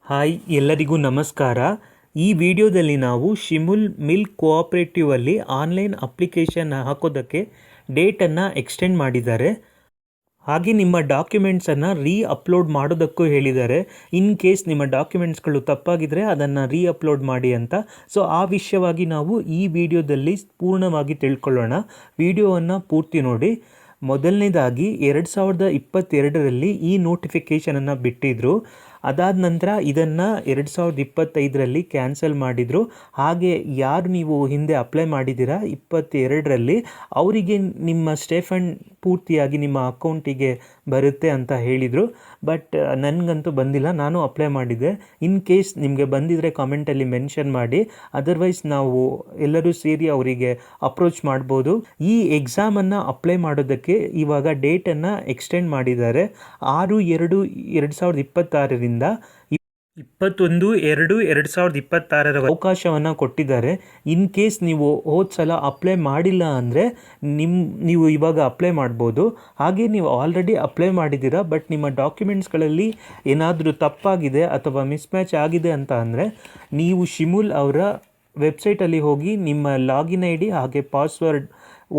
Hi ಎಲ್ಲರಿಗೂ ನಮಸ್ಕಾರ. ಈ ವಿಡಿಯೋದಲ್ಲಿ ನಾವು ಶಿಮುಲ್ ಮಿಲ್ಕ್ ಕೋಆಪರೇಟಿವ್ ಅಲ್ಲಿ ಆನ್ಲೈನ್ ಅಪ್ಲಿಕೇಶನ್ ಹಾಕೋದಕ್ಕೆ ಡೇಟನ್ನು ಎಕ್ಸ್ಟೆಂಡ್ ಮಾಡಿದ್ದಾರೆ. ಹಾಗೆ ನಿಮ್ಮ ಡಾಕ್ಯುಮೆಂಟ್ಸನ್ನು ಅಪ್ಲೋಡ್ ಮಾಡೋದಕ್ಕೂ ಹೇಳಿದ್ದಾರೆ. ಇನ್ ಕೇಸ್ ನಿಮ್ಮ ಡಾಕ್ಯುಮೆಂಟ್ಸ್ಗಳು ತಪ್ಪಾಗಿದ್ದರೆ ಅದನ್ನು ಅಪ್ಲೋಡ್ ಮಾಡಿ ಅಂತ. ಸೊ ಆ ವಿಷಯವಾಗಿ ನಾವು ಈ ವಿಡಿಯೋದಲ್ಲಿ ಪೂರ್ಣವಾಗಿ ತಿಳ್ಕೊಳ್ಳೋಣ. ವಿಡಿಯೋವನ್ನು ಪೂರ್ತಿ ನೋಡಿ. ಮೊದಲನೇದಾಗಿ 2022ರಲ್ಲಿ ಈ ನೋಟಿಫಿಕೇಷನನ್ನು ಬಿಟ್ಟಿದ್ರು. ಅದಾದ ನಂತರ ಇದನ್ನು 2025ರಲ್ಲಿ ಕ್ಯಾನ್ಸಲ್ ಮಾಡಿದರು. ಹಾಗೆ ಯಾರು ನೀವು ಹಿಂದೆ ಅಪ್ಲೈ ಮಾಡಿದ್ದೀರಾ 22ರಲ್ಲಿ, ಅವರಿಗೆ ನಿಮ್ಮ ಸ್ಟೇಫಂಡ್ ಪೂರ್ತಿಯಾಗಿ ನಿಮ್ಮ ಅಕೌಂಟಿಗೆ ಬರುತ್ತೆ ಅಂತ ಹೇಳಿದರು. ಬಟ್ ನನಗಂತೂ ಬಂದಿಲ್ಲ, ನಾನು ಅಪ್ಲೈ ಮಾಡಿದ್ದೆ. ಇನ್ ಕೇಸ್ ನಿಮಗೆ ಬಂದಿದ್ದರೆ ಕಾಮೆಂಟಲ್ಲಿ ಮೆನ್ಷನ್ ಮಾಡಿ. ಅದರ್ವೈಸ್ ನಾವು ಎಲ್ಲರೂ ಸೇರಿ ಅವರಿಗೆ ಅಪ್ರೋಚ್ ಮಾಡ್ಬೋದು. ಈ ಎಕ್ಸಾಮನ್ನು ಅಪ್ಲೈ ಮಾಡೋದಕ್ಕೆ ಇವಾಗ ಡೇಟನ್ನು ಎಕ್ಸ್ಟೆಂಡ್ ಮಾಡಿದ್ದಾರೆ. 6/2/2026 21/2/2026 ಅವಕಾಶವನ್ನು ಕೊಟ್ಟಿದ್ದಾರೆ. ಇನ್ ಕೇಸ್ ನೀವು ಹೋದ ಸಲ ಅಪ್ಲೈ ಮಾಡಿಲ್ಲ ಅಂದರೆ ನೀವು ಇವಾಗ ಅಪ್ಲೈ ಮಾಡ್ಬೋದು. ಹಾಗೆ ನೀವು ಆಲ್ರೆಡಿ ಅಪ್ಲೈ ಮಾಡಿದ್ದೀರಾ ಬಟ್ ನಿಮ್ಮ ಡಾಕ್ಯುಮೆಂಟ್ಸ್ಗಳಲ್ಲಿ ಏನಾದರೂ ತಪ್ಪಾಗಿದೆ ಅಥವಾ ಮಿಸ್ಮ್ಯಾಚ್ ಆಗಿದೆ ಅಂತ ಅಂದರೆ ನೀವು ಶಿಮುಲ್ ಅವರ ವೆಬ್ಸೈಟಲ್ಲಿ ಹೋಗಿ ನಿಮ್ಮ ಲಾಗಿನ್ ಐ ಡಿ ಹಾಗೆ ಪಾಸ್ವರ್ಡ್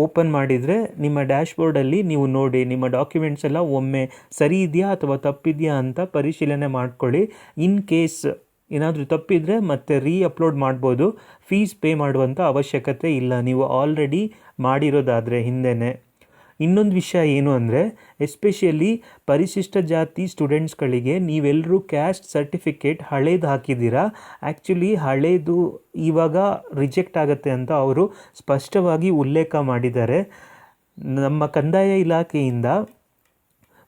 ಓಪನ್ ಮಾಡಿದರೆ ನಿಮ್ಮ ಡ್ಯಾಶ್ಬೋರ್ಡಲ್ಲಿ ನೀವು ನೋಡಿ ನಿಮ್ಮ ಡಾಕ್ಯುಮೆಂಟ್ಸ್ ಎಲ್ಲ ಒಮ್ಮೆ ಸರಿ ಇದೆಯಾ ಅಥವಾ ತಪ್ಪಿದೆಯಾ ಅಂತ ಪರಿಶೀಲನೆ ಮಾಡ್ಕೊಳ್ಳಿ. ಇನ್ ಕೇಸ್ ಏನಾದರೂ ತಪ್ಪಿದರೆ ಮತ್ತೆ ಅಪ್ಲೋಡ್ ಮಾಡ್ಬೋದು. ಫೀಸ್ ಪೇ ಮಾಡುವಂಥ ಅವಶ್ಯಕತೆ ಇಲ್ಲ, ನೀವು ಆಲ್ರೆಡಿ ಮಾಡಿರೋದಾದರೆ ಹಿಂದೆನೇ. ಇನ್ನೊಂದು ವಿಷಯ ಏನು ಅಂದರೆ, ಎಸ್ಪೆಷಲಿ ಪರಿಶಿಷ್ಟ ಜಾತಿ ಸ್ಟೂಡೆಂಟ್ಸ್ಗಳಿಗೆ ನೀವೆಲ್ಲರೂ ಕ್ಯಾಸ್ಟ್ ಸರ್ಟಿಫಿಕೇಟ್ ಹಳೇದು ಹಾಕಿದ್ದೀರಾ. ಆ್ಯಕ್ಚುಲಿ ಹಳೇದು ಇವಾಗ ರಿಜೆಕ್ಟ್ ಆಗುತ್ತೆ ಅಂತ ಅವರು ಸ್ಪಷ್ಟವಾಗಿ ಉಲ್ಲೇಖ ಮಾಡಿದ್ದಾರೆ. ನಮ್ಮ ಕಂದಾಯ ಇಲಾಖೆಯಿಂದ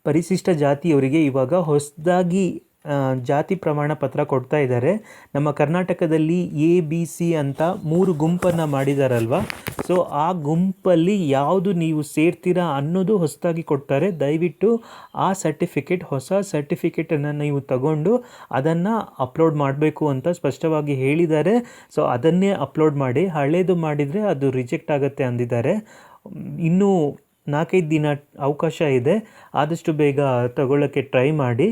ಪರಿಶಿಷ್ಟ ಜಾತಿಯವರಿಗೆ ಇವಾಗ ಹೊಸದಾಗಿ ಜಾತಿ ಪ್ರಮಾಣ ಪತ್ರ ಕೊಡ್ತಾ ಇದ್ದಾರೆ. ನಮ್ಮ ಕರ್ನಾಟಕದಲ್ಲಿ ABC ಅಂತ 3 ಗುಂಪನ್ನು ಮಾಡಿದಾರಲ್ವ. ಸೊ ಆ ಗುಂಪಲ್ಲಿ ಯಾವುದು ನೀವು ಸೇರ್ತೀರಾ ಅನ್ನೋದು ಹೊಸದಾಗಿ ಕೊಡ್ತಾರೆ. ದಯವಿಟ್ಟು ಆ ಹೊಸ ಸರ್ಟಿಫಿಕೇಟನ್ನು ನೀವು ತಗೊಂಡು ಅದನ್ನು ಅಪ್ಲೋಡ್ ಮಾಡಬೇಕು ಅಂತ ಸ್ಪಷ್ಟವಾಗಿ ಹೇಳಿದ್ದಾರೆ. ಸೊ ಅದನ್ನೇ ಅಪ್ಲೋಡ್ ಮಾಡಿ. ಹಳೇದು ಮಾಡಿದರೆ ಅದು ರಿಜೆಕ್ಟ್ ಆಗುತ್ತೆ ಅಂದಿದ್ದಾರೆ. ಇನ್ನೂ 4-5 ದಿನ ಅವಕಾಶ ಇದೆ, ಆದಷ್ಟು ಬೇಗ ತಗೊಳ್ಳೋಕ್ಕೆ ಟ್ರೈ ಮಾಡಿ.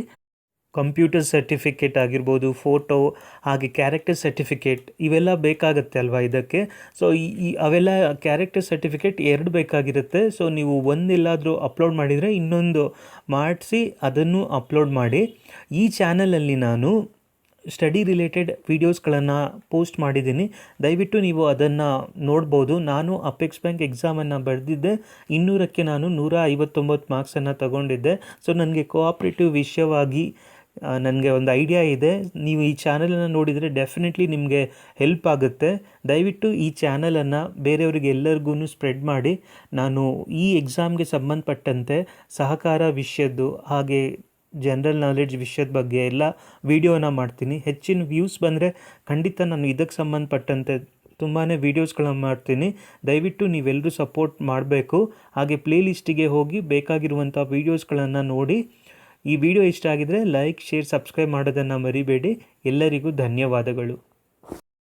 ಕಂಪ್ಯೂಟರ್ ಸರ್ಟಿಫಿಕೇಟ್ ಆಗಿರ್ಬೋದು, ಫೋಟೋ ಹಾಗೆ ಕ್ಯಾರೆಕ್ಟರ್ ಸರ್ಟಿಫಿಕೇಟ್ ಇವೆಲ್ಲ ಬೇಕಾಗುತ್ತೆ ಅಲ್ವಾ ಇದಕ್ಕೆ. ಸೊ ಅವೆಲ್ಲ ಕ್ಯಾರೆಕ್ಟರ್ ಸರ್ಟಿಫಿಕೇಟ್ 2 ಬೇಕಾಗಿರುತ್ತೆ. ಸೊ ನೀವು ಒಂದೆಲ್ಲಾದರೂ ಅಪ್ಲೋಡ್ ಮಾಡಿದರೆ ಇನ್ನೊಂದು ಮಾಡಿಸಿ ಅದನ್ನು ಅಪ್ಲೋಡ್ ಮಾಡಿ. ಈ ಚಾನಲಲ್ಲಿ ನಾನು ಸ್ಟಡಿ ರಿಲೇಟೆಡ್ ವೀಡಿಯೋಸ್ಗಳನ್ನು ಪೋಸ್ಟ್ ಮಾಡಿದ್ದೀನಿ, ದಯವಿಟ್ಟು ನೀವು ಅದನ್ನು ನೋಡ್ಬೋದು. ನಾನು ಅಪೆಕ್ಸ್ ಬ್ಯಾಂಕ್ ಎಕ್ಸಾಮನ್ನು ಬರೆದಿದ್ದೆ, 200ಕ್ಕೆ ನಾನು 159 ಮಾರ್ಕ್ಸನ್ನು ತಗೊಂಡಿದ್ದೆ. ಸೊ ನನಗೆ ಕೋಆಪ್ರೇಟಿವ್ ವಿಷಯವಾಗಿ ನನಗೆ ಒಂದು ಐಡಿಯಾ ಇದೆ. ನೀವು ಈ ಚಾನಲನ್ನು ನೋಡಿದರೆ ಡೆಫಿನೆಟ್ಲಿ ನಿಮಗೆ ಹೆಲ್ಪ್ ಆಗುತ್ತೆ. ದಯವಿಟ್ಟು ಈ ಚಾನಲನ್ನು ಬೇರೆಯವರಿಗೆ ಎಲ್ಲರಿಗೂ ಸ್ಪ್ರೆಡ್ ಮಾಡಿ. ನಾನು ಈ ಎಕ್ಸಾಮ್ಗೆ ಸಂಬಂಧಪಟ್ಟಂತೆ ಸಹಕಾರ ವಿಷಯದ್ದು ಹಾಗೆ ಜನರಲ್ ನಾಲೆಡ್ಜ್ ವಿಷಯದ ಬಗ್ಗೆ ಎಲ್ಲ ವಿಡಿಯೋನ ಮಾಡ್ತೀನಿ. ಹೆಚ್ಚಿನ ವ್ಯೂಸ್ ಬಂದರೆ ಖಂಡಿತ ನಾನು ಇದಕ್ಕೆ ಸಂಬಂಧಪಟ್ಟಂತೆ ತುಂಬಾ ವೀಡಿಯೋಸ್ಗಳನ್ನು ಮಾಡ್ತೀನಿ. ದಯವಿಟ್ಟು ನೀವೆಲ್ಲರೂ ಸಪೋರ್ಟ್ ಮಾಡಬೇಕು. ಹಾಗೆ ಪ್ಲೇಲಿಸ್ಟಿಗೆ ಹೋಗಿ ಬೇಕಾಗಿರುವಂಥ ವೀಡಿಯೋಸ್ಗಳನ್ನು ನೋಡಿ. ಈ ವಿಡಿಯೋ ಇಷ್ಟ ಆಗಿದರೆ ಲೈಕ್, ಶೇರ್, ಸಬ್ಸ್ಕ್ರೈಬ್ ಮಾಡೋದನ್ನು ಮರಿಬೇಡಿ. ಎಲ್ಲರಿಗೂ ಧನ್ಯವಾದಗಳು.